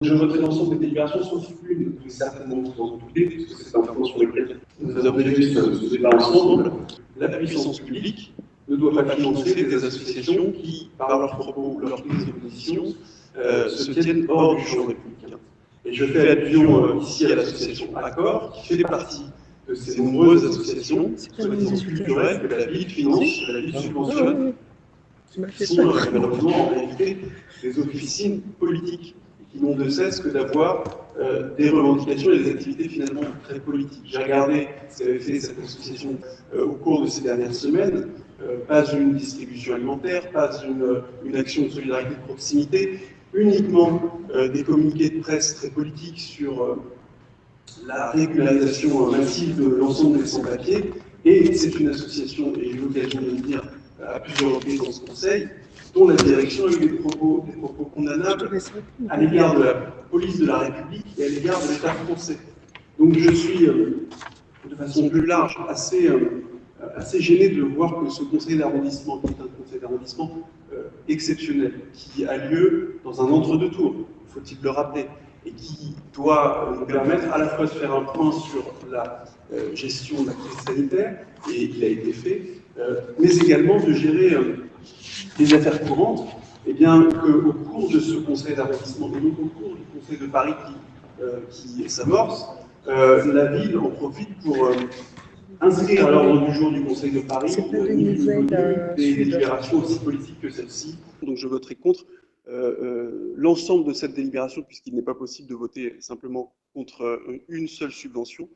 Je voterai l'ensemble des délibérations sauf une que certainement vous en doutez, puisque c'est un point sur lequel nous avons juste ce débat ensemble. La puissance publique ne doit pas financer des associations qui, par leurs propos, leur prise de position, se tiennent hors du champ républicain. Et je fais allusion ici à l'association Accord, qui fait partie de ces nombreuses associations, soi-disant culturelles, que la ville finance, que la ville subventionne, qui sont malheureusement en réalité des officines politiques, qui n'ont de cesse que d'avoir des revendications et des activités finalement très politiques. J'ai regardé ce qu'avait fait cette association au cours de ces dernières semaines, pas une distribution alimentaire, pas une action de solidarité de proximité, uniquement des communiqués de presse très politiques sur la régularisation massive de l'ensemble des sans-papiers, et c'est une association, et j'ai eu l'occasion de le dire à plusieurs reprises dans ce conseil, dont la direction a eu des propos condamnables à l'égard de la police de la République et à l'égard de l'État français. Donc je suis, de façon plus large, assez gêné de voir que ce conseil d'arrondissement, qui est un conseil d'arrondissement exceptionnel, qui a lieu dans un entre-deux-tours, faut-il le rappeler, et qui doit nous permettre à la fois de faire un point sur la gestion de la crise sanitaire, et il a été fait, mais également de gérer des affaires courantes, et bien qu'au cours de ce conseil d'arrondissement, et donc au cours du conseil de Paris qui s'amorce, la ville en profite pour inscrire à l'ordre du jour du conseil de Paris des délibérations aussi politiques que celle-ci. Donc je voterai contre l'ensemble de cette délibération, puisqu'il n'est pas possible de voter simplement contre une seule subvention.